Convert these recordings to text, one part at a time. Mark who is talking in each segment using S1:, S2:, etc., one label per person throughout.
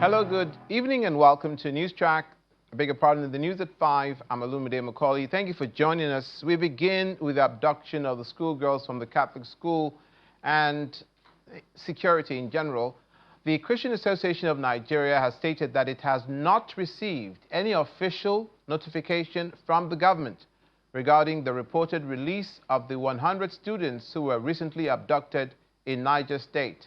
S1: Hello, good evening and welcome to News Track. I beg your pardon, in the news at 5, I'm Olumide Macaulay. Thank you for joining us. We begin with the abduction of the schoolgirls from the Catholic school and security in general. The Christian Association of Nigeria has stated that it has not received any official notification from the government regarding the reported release of the 100 students who were recently abducted in Niger State.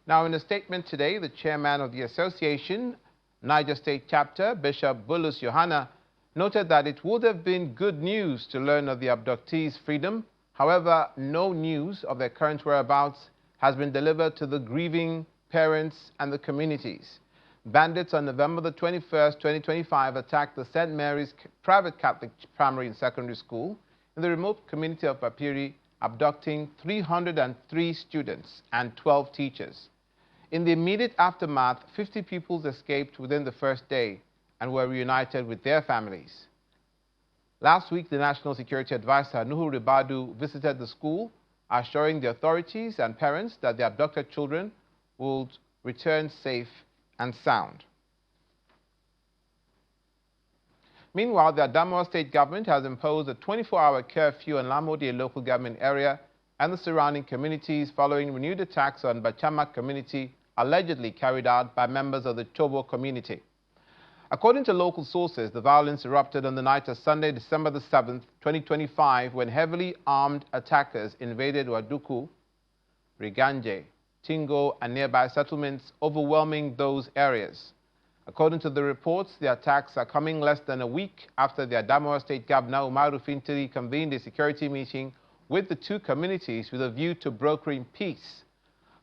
S1: Now, in a statement today, the chairman of the association, Niger State Chapter, Bishop Bulus Yohana, noted that it would have been good news to learn of the abductees' freedom. However, no news of their current whereabouts has been delivered to the grieving parents and the communities. Bandits on November the 21st, 2025, attacked the St. Mary's private Catholic primary and secondary school in the remote community of Papiri, abducting 303 students and 12 teachers. In the immediate aftermath, 50 pupils escaped within the first day and were reunited with their families. Last week, the National Security Advisor, Nuhu Ribadu, visited the school, assuring the authorities and parents that the abducted children would return safe and sound. Meanwhile, the Adamawa state government has imposed a 24-hour curfew on Lamodi local government area and the surrounding communities following renewed attacks on Bachama community allegedly carried out by members of the Chobo community. According to local sources, the violence erupted on the night of Sunday, December the 7th, 2025, when heavily armed attackers invaded Waduku, Riganje, Tingo, and nearby settlements, overwhelming those areas. According to the reports, the attacks are coming less than a week after the Adamawa State Governor Umaru Fintiri convened a security meeting with the two communities with a view to brokering peace.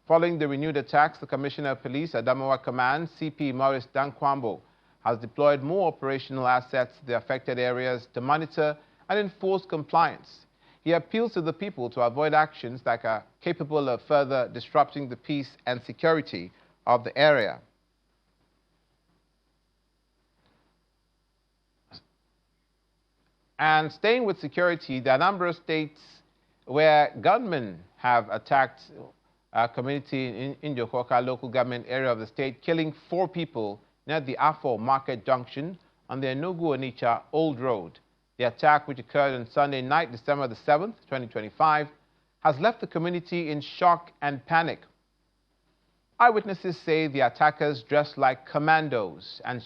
S1: Following the renewed attacks, the Commissioner of Police, Adamawa Command, CP Maurice Dankwambo, has deployed more operational assets to the affected areas to monitor and enforce compliance. He appeals to the people to avoid actions that are capable of further disrupting the peace and security of the area. And staying with security, the Anambra states where gunmen have attacked a community in Jokoka local government area of the state, killing 4 people near the Afo Market Junction on the Enugu-Onitsha Old Road. The attack, which occurred on Sunday night, December the 7th, 2025, has left the community in shock and panic. Eyewitnesses say the attackers dressed like commandos and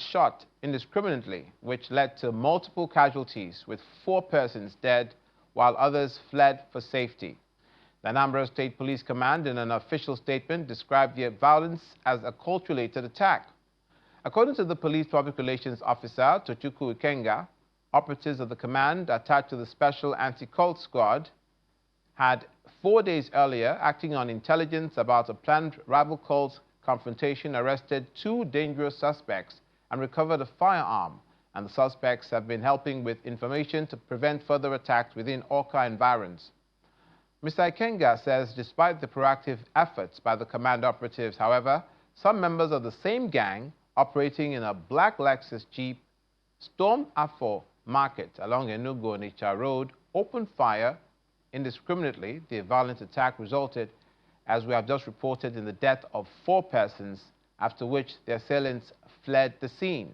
S1: shot indiscriminately, which led to multiple casualties, with 4 persons dead while others fled for safety. The Anambra State Police Command, in an official statement, described the violence as a cult-related attack. According to the Police Public Relations Officer, Tochukwu Ikenga, operatives of the command attached to the Special Anti-Cult Squad had 4 days earlier, acting on intelligence about a planned rival cult confrontation, arrested 2 dangerous suspects and recovered a firearm, and the suspects have been helping with information to prevent further attacks within Awka environs. Mr. Ikenga says despite the proactive efforts by the command operatives, however, some members of the same gang operating in a black Lexus Jeep stormed Afo Market along Enugu-Onitsha Road, opened fire indiscriminately. The violent attack resulted, as we have just reported, in the death of 4 persons, after which the assailants fled the scene.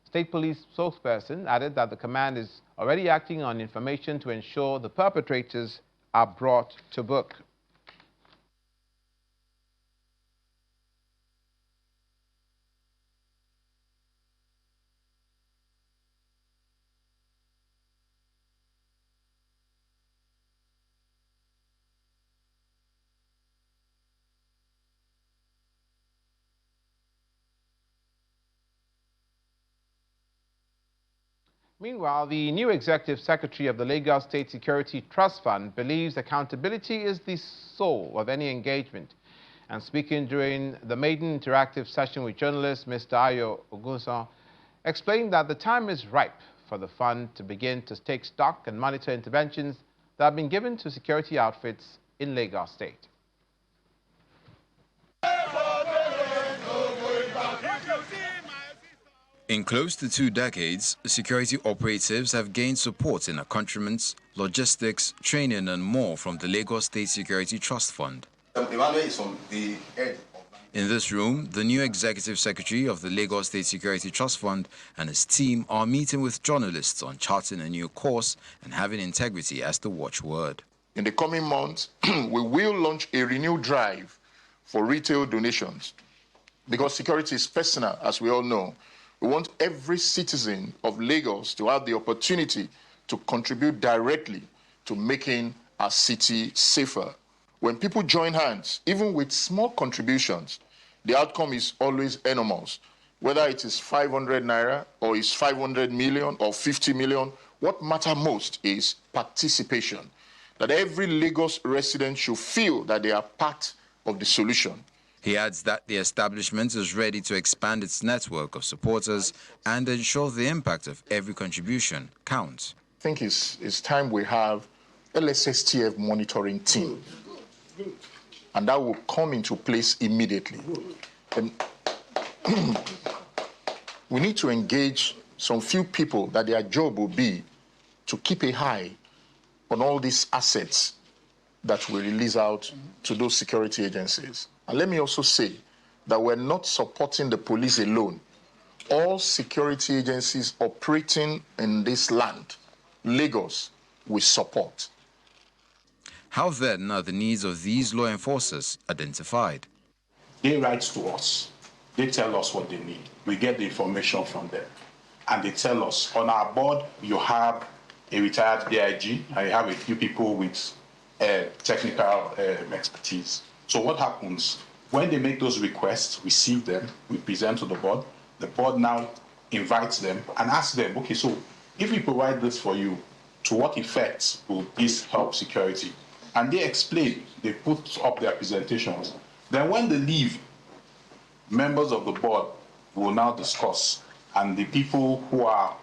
S1: State Police spokesperson added that the command is already acting on information to ensure the perpetrators are brought to book. Meanwhile, the new executive secretary of the Lagos State Security Trust Fund believes accountability is the soul of any engagement. And speaking during the maiden interactive session with journalists, Mr. Ayo Ogunson explained that the time is ripe for the fund to begin to take stock and monitor interventions that have been given to security outfits in Lagos State.
S2: In close to 2 decades, security operatives have gained support in accoutrements, logistics, training and more from the Lagos State Security Trust Fund.
S3: Emmanuel is from the head of
S2: In this room, the new Executive Secretary of the Lagos State Security Trust Fund and his team are meeting with journalists on charting a new course and having integrity as the watchword.
S3: In the coming months, we will launch a renewed drive for retail donations because security is personal, as we all know. We want every citizen of Lagos to have the opportunity to contribute directly to making our city safer. When people join hands, even with small contributions, the outcome is always enormous. Whether it is 500 naira or it's 500 million or 50 million, what matters most is participation. That every Lagos resident should feel that they are part of the solution.
S2: He adds that the establishment is ready to expand its network of supporters and ensure the impact of every contribution counts.
S3: I think it's time we have a LSSTF monitoring team, and that will come into place immediately. And we need to engage some few people that their job will be to keep an eye on all these assets that we release out to those security agencies. And let me also say that we're not supporting the police alone. All security agencies operating in this land, Lagos, we support.
S2: How then are the needs of these law enforcers identified?
S4: They write to us. They tell us what they need. We get the information from them. And they tell us, on our board, you have a retired DIG, and you have a few people with technical expertise. So what happens? When they make those requests, receive them, we present to the board now invites them and asks them, okay, so if we provide this for you, to what effects will this help security? And they explain, they put up their presentations. Then when they leave, members of the board will now discuss, and the people who are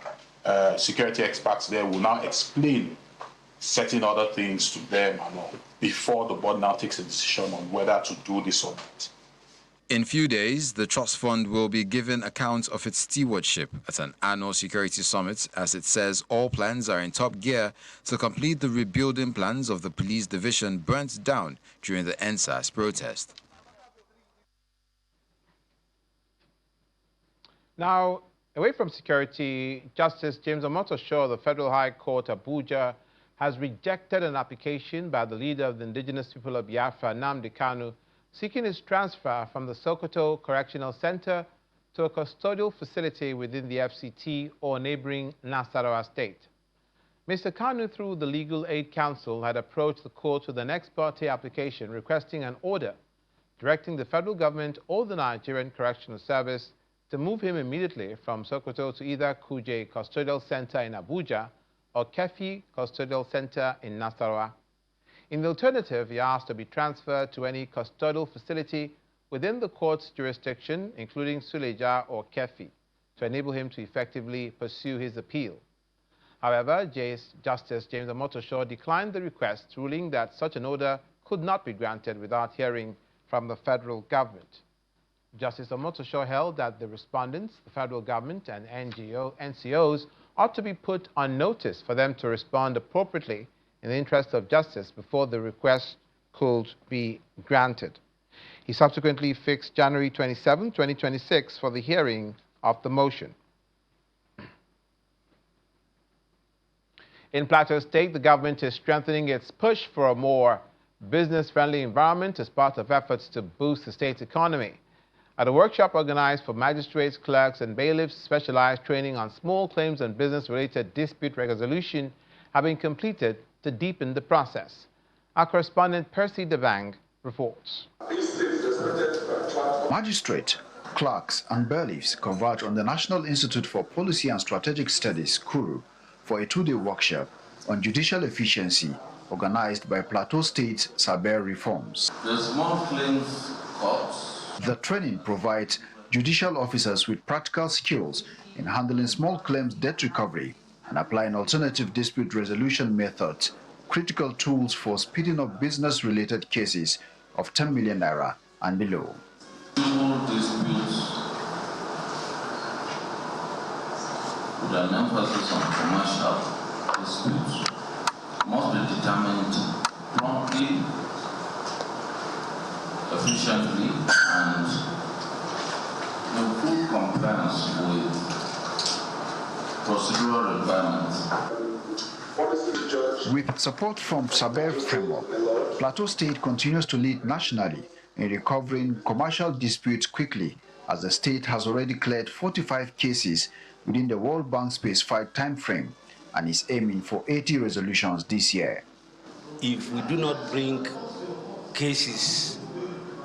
S4: security experts there will now explain certain other things to them and all, before the board now takes a decision on whether to do this or not.
S2: In few days, the Trust Fund will be given account of its stewardship at an annual security summit, as it says all plans are in top gear to complete the rebuilding plans of the police division burnt down during the NSAS protest.
S1: Now, away from security, Justice James Omotosho of the Federal High Court, Abuja, has rejected an application by the leader of the indigenous people of Biafra, Nnamdi Kanu, seeking his transfer from the Sokoto Correctional Center to a custodial facility within the FCT or neighboring Nasarawa state. Mr. Kanu, through the Legal Aid Council, had approached the court with an ex parte application requesting an order directing the federal government or the Nigerian Correctional Service to move him immediately from Sokoto to either Kuje Custodial Center in Abuja or Kefi Custodial Center in Nasarawa. In the alternative, he asked to be transferred to any custodial facility within the court's jurisdiction, including Suleja or Kefi, to enable him to effectively pursue his appeal. However, Justice James Omotosho declined the request, ruling that such an order could not be granted without hearing from the federal government. Justice Omotosho held that the respondents, the federal government and NCOs, ought to be put on notice for them to respond appropriately in the interest of justice before the request could be granted. He subsequently fixed January 27, 2026 for the hearing of the motion. In Plateau State, the government is strengthening its push for a more business-friendly environment as part of efforts to boost the state's economy. At a workshop organized for magistrates, clerks, and bailiffs, specialized training on small claims and business-related dispute resolution have been completed to deepen the process. Our correspondent Percy Devang reports.
S5: Magistrate, clerks, and bailiffs converge on the National Institute for Policy and Strategic Studies, KURU, for a two-day workshop on judicial efficiency organized by Plateau State's Cyber reforms.
S6: The small claims courts.
S5: The training provides judicial officers with practical skills in handling small claims debt recovery and applying alternative dispute resolution methods, critical tools for speeding up business-related cases of 10 million naira and below.
S6: Small disputes with an emphasis on commercial disputes must be determined promptly, efficiently, and with procedural requirements.
S5: With support from Saber Framework, Plateau State continues to lead nationally in recovering commercial disputes quickly, as the state has already cleared 45 cases within the World Bank Space 5 time frame and is aiming for 80 resolutions this year.
S7: If we do not bring cases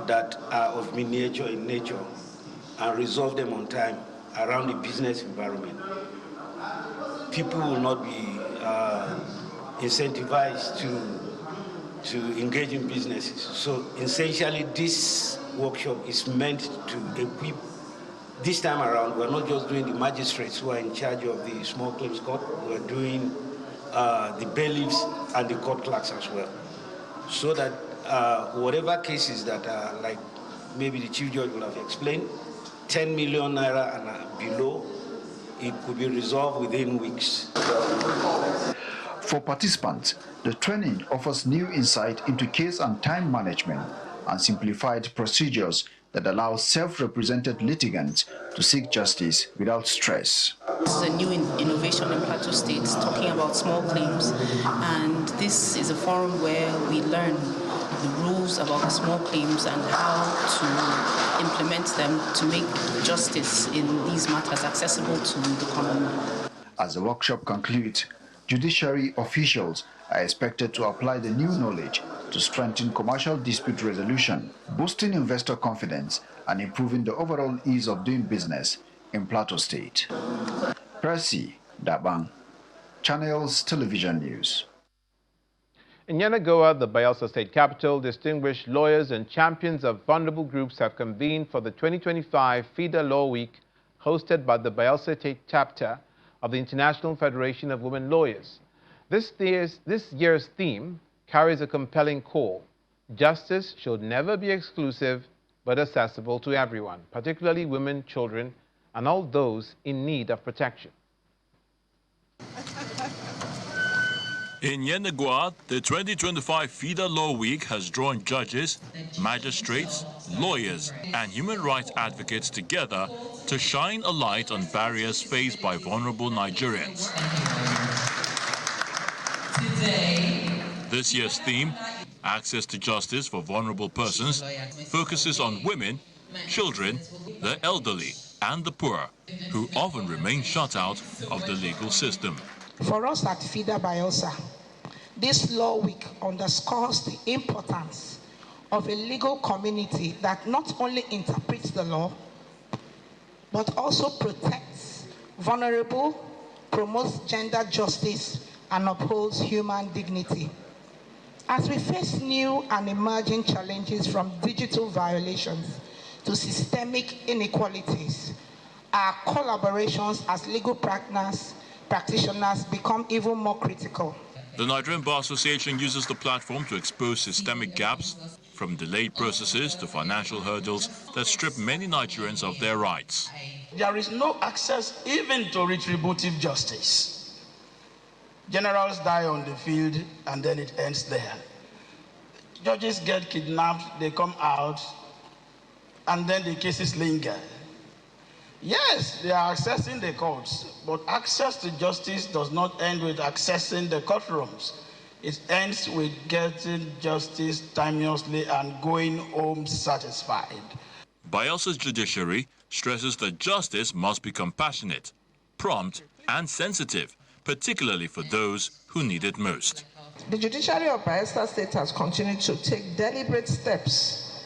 S7: that are of miniature in nature and resolve them on time around the business environment, people will not be incentivized to engage in businesses. So essentially this workshop is meant to equip. This time around, we're not just doing the magistrates who are in charge of the small claims court, we're doing the bailiffs and the court clerks as well. So that whatever cases that are, like maybe the Chief Judge will have explained, 10 million naira and below, it could be resolved within weeks.
S5: For participants, the training offers new insight into case and time management and simplified procedures that allow self-represented litigants to seek justice without stress.
S8: This is a new innovation in Plateau State, talking about small claims, and this is a forum where we learn the rules about the small claims and how to implement them to make justice in these matters accessible to the common man.
S5: As the workshop concludes, judiciary officials are expected to apply the new knowledge to strengthen commercial dispute resolution, boosting investor confidence and improving the overall ease of doing business in Plateau State. Percy Dabang, Channels Television News.
S1: In Yenagoa, the Bayelsa State capital, distinguished lawyers and champions of vulnerable groups have convened for the 2025 FIDA Law Week, hosted by the Bayelsa State chapter of the International Federation of Women Lawyers. This year's theme carries a compelling call. Justice should never be exclusive but accessible to everyone, particularly women, children, and all those in need of protection.
S9: In Yenagoa, the 2025 FIDA Law Week has drawn judges, magistrates, lawyers, and human rights advocates together to shine a light on barriers faced by vulnerable Nigerians. This year's theme, Access to Justice for Vulnerable Persons, focuses on women, children, the elderly, and the poor, who often remain shut out of the legal system.
S10: For us at FIDA Bayelsa, this Law Week underscores the importance of a legal community that not only interprets the law, but also protects vulnerable, promotes gender justice, and upholds human dignity. As we face new and emerging challenges from digital violations to systemic inequalities, our collaborations as legal practitioners become even more critical.
S9: The Nigerian Bar Association uses the platform to expose systemic gaps, from delayed processes to financial hurdles that strip many Nigerians of their rights.
S11: There is no access even to retributive justice. Generals die on the field and then it ends there. Judges get kidnapped, they come out, and then the cases linger. Yes, they are accessing the courts, but access to justice does not end with accessing the courtrooms. It ends with getting justice timelessly and going home satisfied.
S9: Bayelsa's judiciary stresses that justice must be compassionate, prompt, and sensitive, particularly for those who need it most.
S10: The judiciary of Bayelsa State has continued to take deliberate steps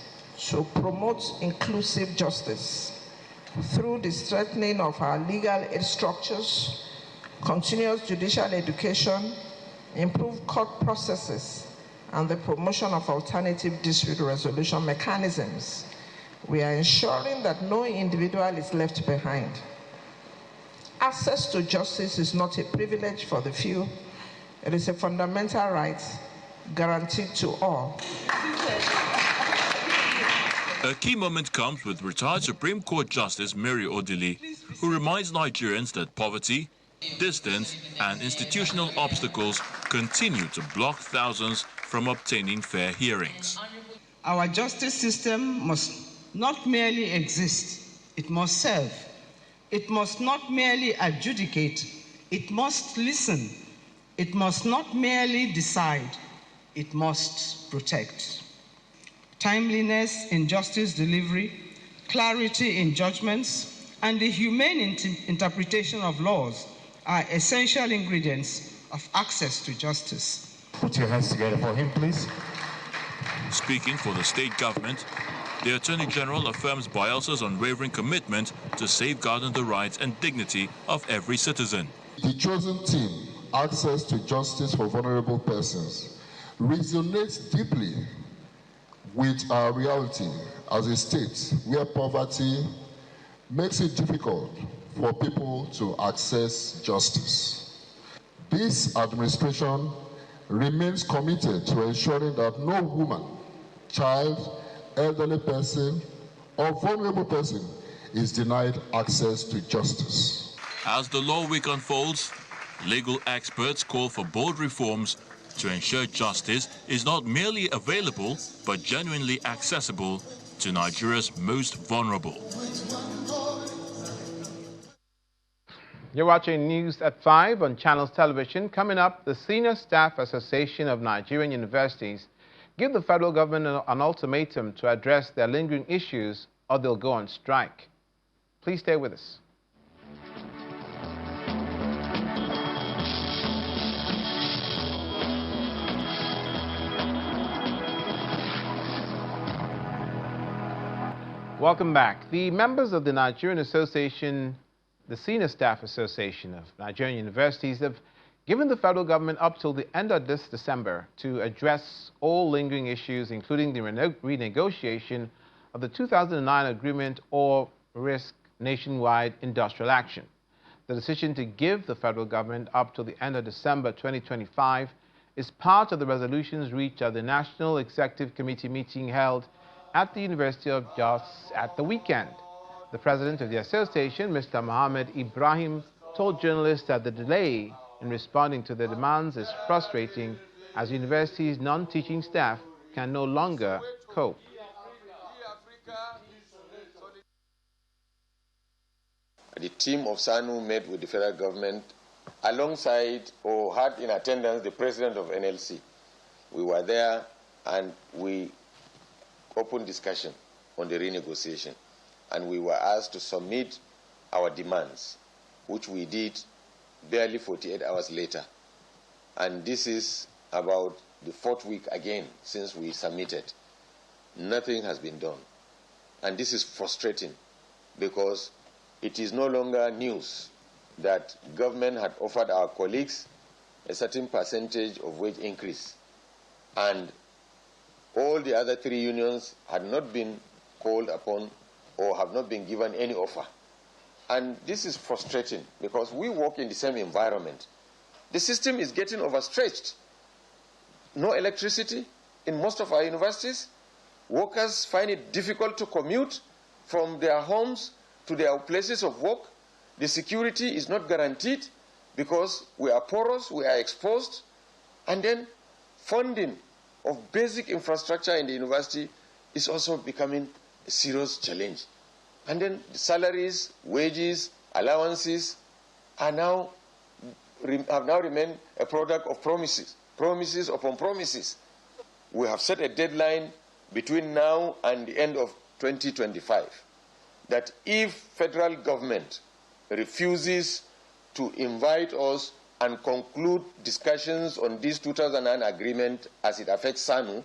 S10: to promote inclusive justice through the strengthening of our legal aid structures, continuous judicial education, improved court processes, and the promotion of alternative dispute resolution mechanisms. We are ensuring that no individual is left behind. Access to justice is not a privilege for the few. It is a fundamental right guaranteed to all.
S9: A key moment comes with retired Supreme Court Justice Mary Odili, who reminds Nigerians that poverty, distance, and institutional obstacles continue to block thousands from obtaining fair hearings.
S12: Our justice system must not merely exist, it must serve.
S10: It must not merely adjudicate, it must listen. It must not merely decide, it must protect. Timeliness in justice delivery, clarity in judgments, and the humane interpretation of laws are essential ingredients of access to justice.
S12: Put your hands together for him, please.
S9: Speaking for the state government, the Attorney General affirms Bielsa's unwavering commitment to safeguarding the rights and dignity of every citizen.
S13: The chosen team, access to justice for vulnerable persons, resonates deeply with our reality as a state where poverty makes it difficult for people to access justice. This administration remains committed to ensuring that no woman, child, elderly person, or vulnerable person is denied access to justice.
S9: As the law week unfolds, legal experts call for bold reforms to ensure justice is not merely available, but genuinely accessible to Nigeria's most vulnerable.
S1: You're watching News at 5 on Channels Television. Coming up, the Senior Staff Association of Nigerian Universities give the federal government an ultimatum to address their lingering issues or they'll go on strike. Please stay with us. Welcome back. The members of the Nigerian Association, the Senior Staff Association of Nigerian Universities, have given the federal government up till the end of this December to address all lingering issues, including the renegotiation of the 2009 agreement or risk nationwide industrial action. The decision to give the federal government up till the end of December 2025 is part of the resolutions reached at the National Executive Committee meeting held at the University of Jos at the weekend. The president of the association, Mr. Mohammed Ibrahim, told journalists that the delay in responding to the demands is frustrating as universities' non-teaching staff can no longer cope.
S14: The team of SANU met with the federal government alongside or had in attendance the president of NLC. We were there and we open discussion on the renegotiation, and we were asked to submit our demands, which we did barely 48 hours later. And this is about the 4th week again since we submitted. Nothing has been done. And this is frustrating because it is no longer news that government had offered our colleagues a certain percentage of wage increase, and all the other 3 unions had not been called upon or have not been given any offer. And this is frustrating because we work in the same environment. The system is getting overstretched. No electricity in most of our universities. Workers find it difficult to commute from their homes to their places of work. The security is not guaranteed because we are porous, we are exposed. And then funding of basic infrastructure in the university is also becoming a serious challenge. And then the salaries, wages, allowances have now remained a product of promises upon promises. We have set a deadline between now and the end of 2025 that if federal government refuses to invite us and conclude discussions on this 2009 agreement as it affects SANU,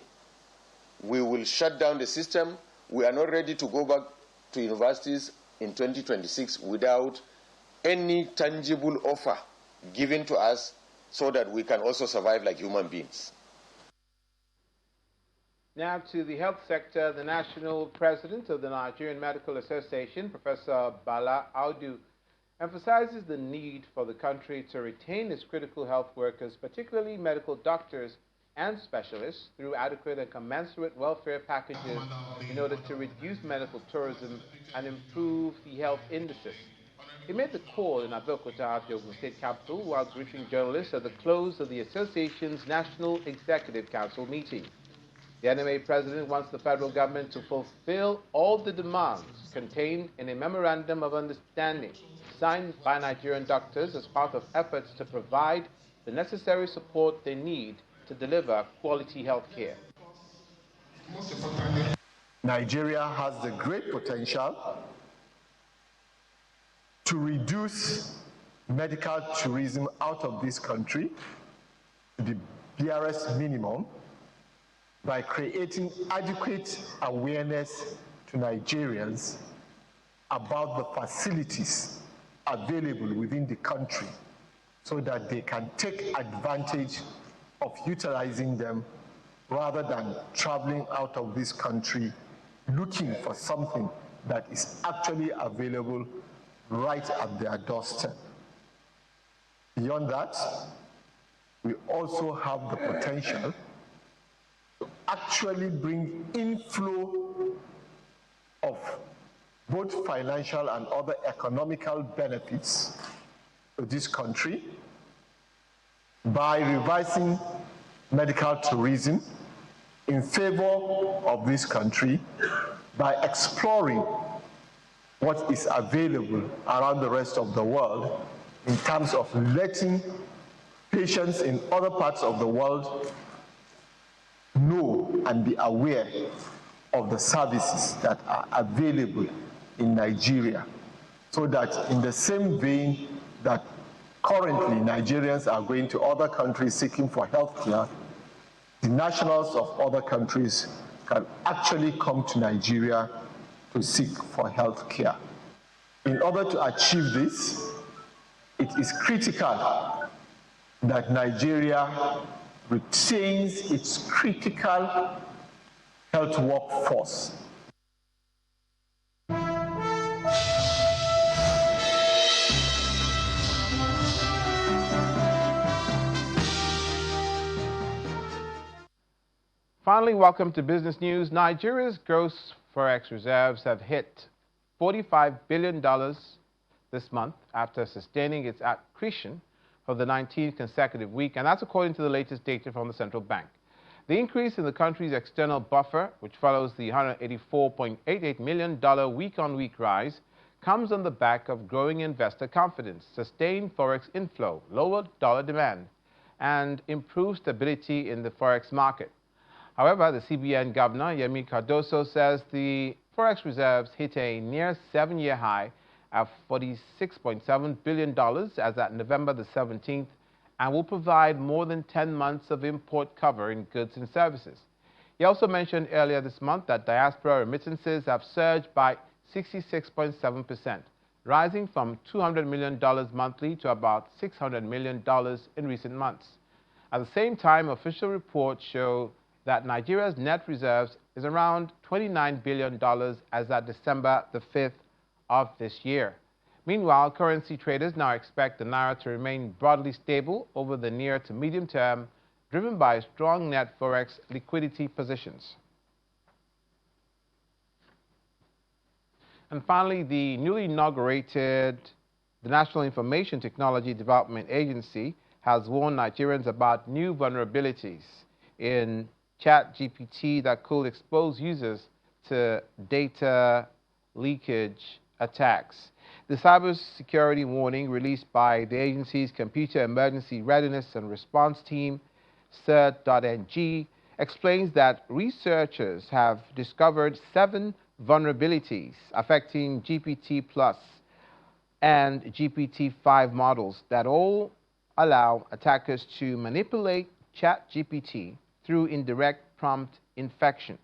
S14: we will shut down the system. We are not ready to go back to universities in 2026 without any tangible offer given to us so that we can also survive like human beings.
S1: Now to the health sector. The national president of the Nigerian Medical Association, Professor Bala Audu, emphasizes the need for the country to retain its critical health workers, particularly medical doctors and specialists, through adequate and commensurate welfare packages in order to reduce medical tourism and improve the health indices. He made the call in Abduction, the Ogun State capital, while briefing journalists at the close of the association's National Executive Council meeting. The NMA president wants the federal government to fulfill all the demands contained in a memorandum of understanding designed by Nigerian doctors as part of efforts to provide the necessary support they need to deliver quality health care.
S15: Nigeria has the great potential to reduce medical tourism out of this country to the barest minimum by creating adequate awareness to Nigerians about the facilities available within the country so that they can take advantage of utilizing them rather than traveling out of this country looking for something that is actually available right at their doorstep. Beyond that, we also have the potential to actually bring inflow of both financial and other economical benefits to this country by revising medical tourism in favor of this country, by exploring what is available around the rest of the world in terms of letting patients in other parts of the world know and be aware of the services that are available in Nigeria, so that in the same vein that currently Nigerians are going to other countries seeking for health care, the nationals of other countries can actually come to Nigeria to seek for health care. In order to achieve this, it is critical that Nigeria retains its critical health workforce.
S1: Finally, welcome to Business News. Nigeria's gross forex reserves have hit $45 billion this month after sustaining its accretion for the 19th consecutive week, and that's according to the latest data from the central bank. The increase in the country's external buffer, which follows the $184.88 million week-on-week rise, comes on the back of growing investor confidence, sustained forex inflow, lower dollar demand, and improved stability in the forex market. However, the CBN Governor, Yemi Cardoso, says the forex reserves hit a near 7-year high of $46.7 billion as at November the 17th, and will provide more than 10 months of import cover in goods and services. He also mentioned earlier this month that diaspora remittances have surged by 66.7%, rising from $200 million monthly to about $600 million in recent months. At the same time, official reports show that Nigeria's net reserves is around $29 billion as at December the 5th of this year. Meanwhile, currency traders now expect the naira to remain broadly stable over the near to medium term, driven by strong net forex liquidity positions. And finally, the newly inaugurated the National Information Technology Development Agency has warned Nigerians about new vulnerabilities in ChatGPT that could expose users to data leakage attacks. The cybersecurity warning released by the agency's Computer Emergency Readiness and Response Team, CERT.NG, explains that researchers have discovered 7 vulnerabilities affecting GPT-Plus and GPT-5 models that all allow attackers to manipulate ChatGPT through indirect prompt infection.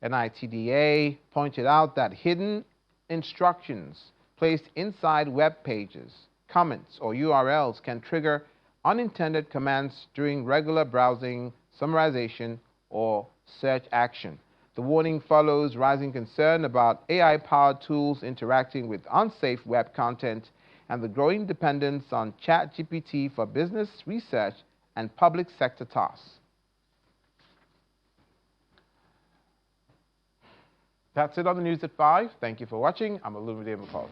S1: NITDA pointed out that hidden instructions placed inside web pages, comments, or URLs can trigger unintended commands during regular browsing, summarization, or search action. The warning follows rising concern about AI-powered tools interacting with unsafe web content and the growing dependence on ChatGPT for business research and public sector tasks. That's it on the news at 5. Thank you for watching. I'm Olumide McCall.